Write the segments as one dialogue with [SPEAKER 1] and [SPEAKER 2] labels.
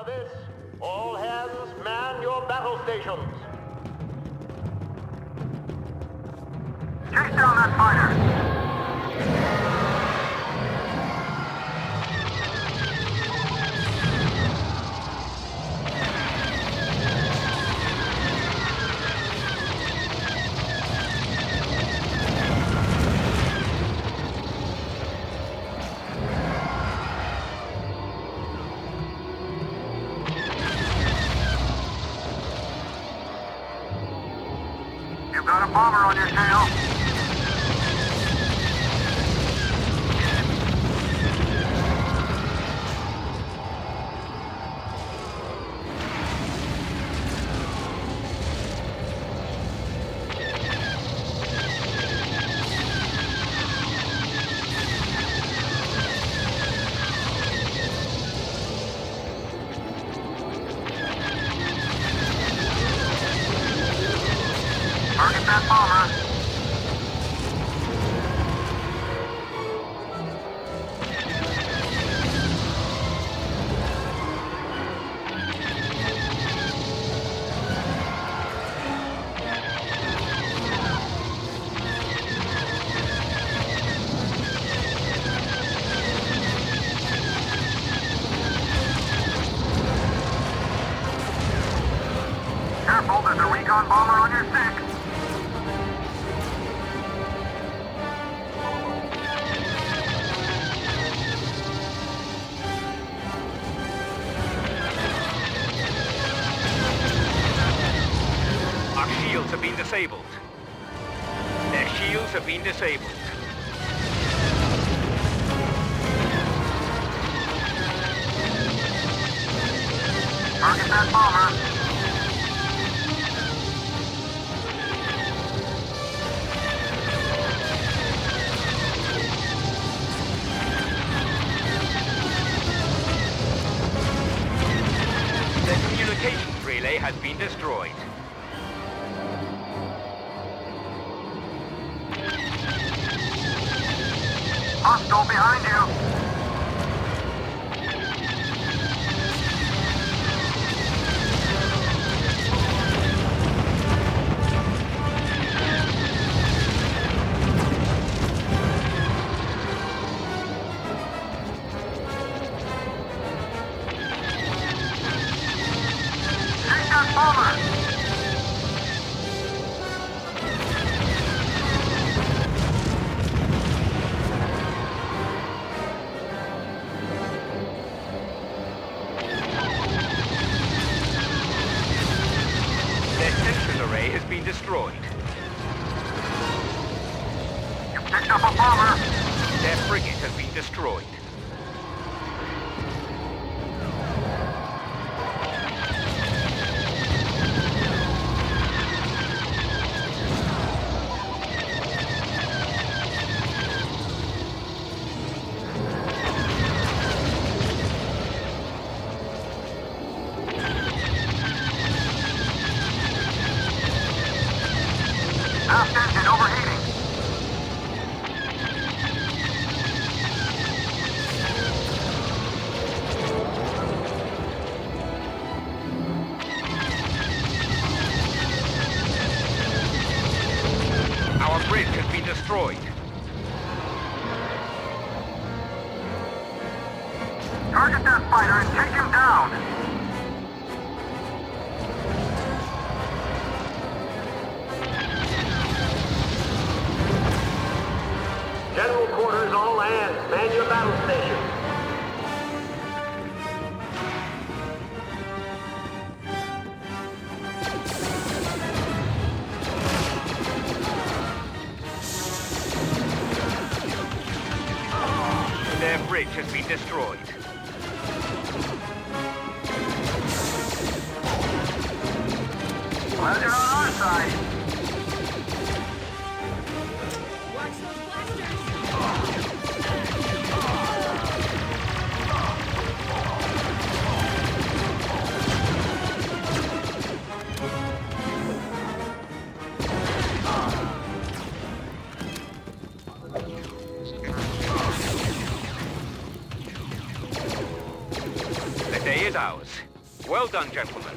[SPEAKER 1] this. All hands man your battle stations.
[SPEAKER 2] Chase down that fighter! You've got a bomber on your tail. Target that bomber. Careful, there's a recon bomber on your stick.
[SPEAKER 3] Our shields have been disabled. Their shields have been disabled.
[SPEAKER 2] Target that bomber.
[SPEAKER 3] The communications relay has been destroyed.
[SPEAKER 2] Hostile behind you. Take that bomber.
[SPEAKER 3] Their sentry array has been destroyed.
[SPEAKER 2] You picked up a bomber.
[SPEAKER 3] Their frigate has been destroyed.
[SPEAKER 2] Aft engine overheating.
[SPEAKER 3] Our bridge has been destroyed.
[SPEAKER 2] Target that fighter and take him down.
[SPEAKER 1] General quarters, all hands man your battle stations.
[SPEAKER 3] Their bridge has been destroyed.
[SPEAKER 2] Well, they're on our side.
[SPEAKER 4] Watch those blasters!
[SPEAKER 3] The day is ours. Well done, gentlemen.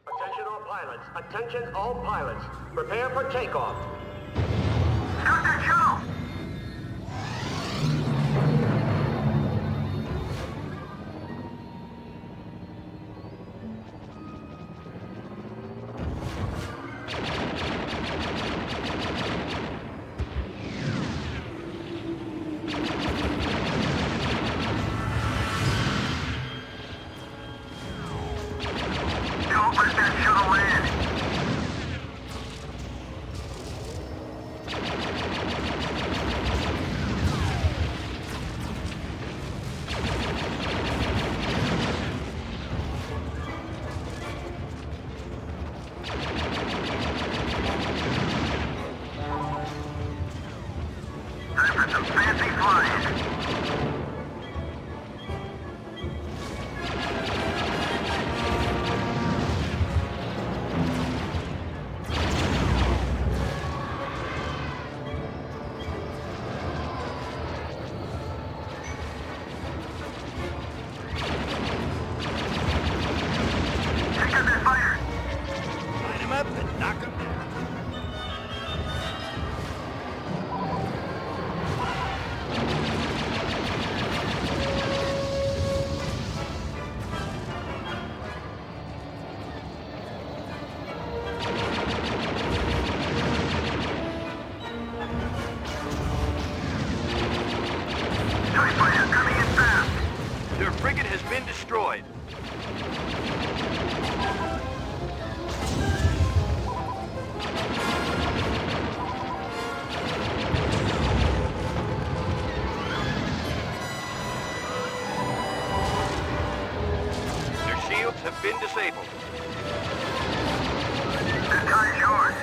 [SPEAKER 1] Attention all pilots. Attention all pilots. Prepare for takeoff.
[SPEAKER 2] Start that shuttle! Don't let that shuttle land! Time for some fancy flying. Take out that fighter!
[SPEAKER 5] Line him up and knock him down.
[SPEAKER 2] TIE fighter coming in fast!
[SPEAKER 3] Their frigate has been destroyed. Their shields have been disabled.
[SPEAKER 2] That tie's yours.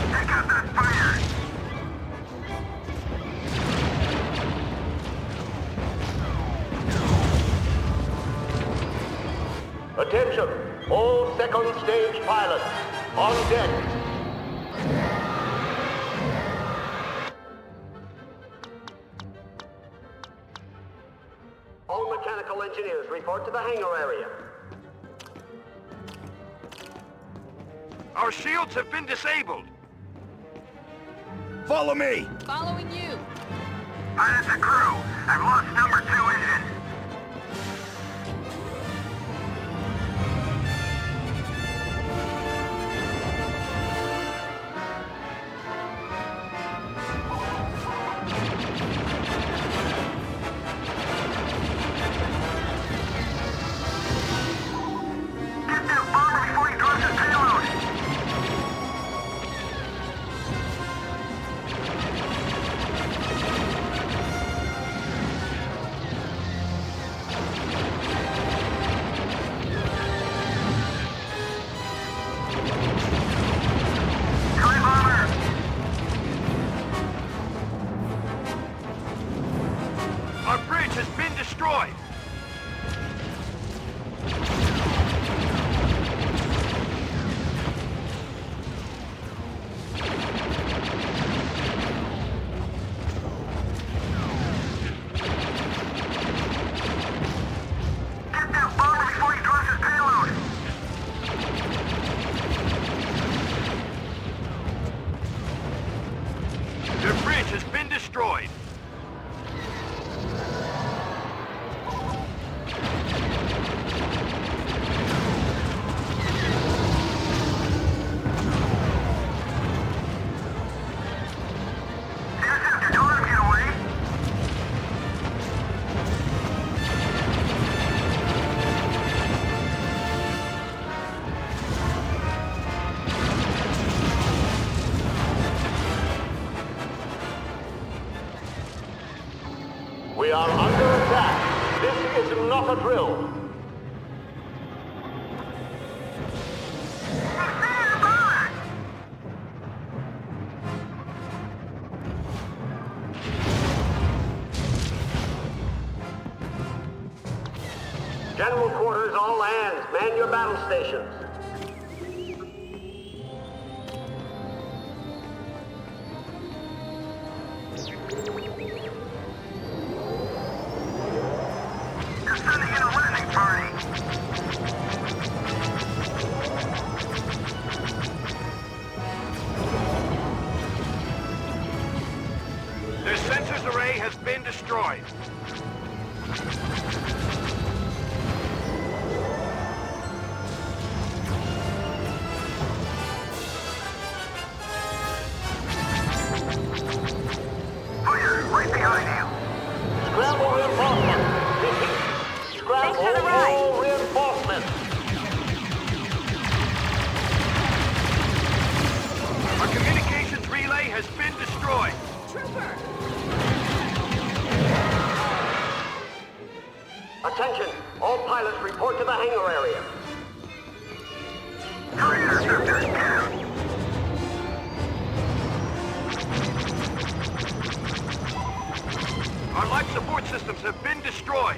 [SPEAKER 2] Take out that fighter!
[SPEAKER 1] Attention, all second stage pilots. On deck. All mechanical engineers report to the hangar area.
[SPEAKER 3] Our shields have been disabled.
[SPEAKER 5] Follow me!
[SPEAKER 4] Following you.
[SPEAKER 2] Pilots and crew, I've lost number 2 engine. Get that bomber before he drops his payload! TIE bomber!
[SPEAKER 3] Our bridge has been destroyed.
[SPEAKER 2] Get that bomber before he drops his payload!
[SPEAKER 1] our drill. General quarters, all hands. Man your battle stations.
[SPEAKER 2] You're sending in a landing party.
[SPEAKER 3] Their sensors array has been destroyed.
[SPEAKER 2] Fire, right behind you.
[SPEAKER 1] Scramble reinforcements. Repeat. Scramble
[SPEAKER 4] Thanks for the ride.
[SPEAKER 1] all reinforcements.
[SPEAKER 3] Our communications relay has been destroyed.
[SPEAKER 4] Trooper!
[SPEAKER 1] Attention, all pilots report to the hangar area.
[SPEAKER 2] Your interceptors down.
[SPEAKER 3] Our life support systems have been destroyed.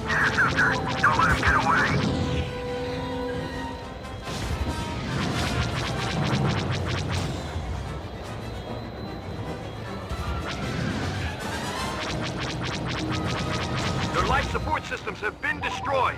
[SPEAKER 2] Interceptor, don't let him get away.
[SPEAKER 3] Their life support systems have been destroyed.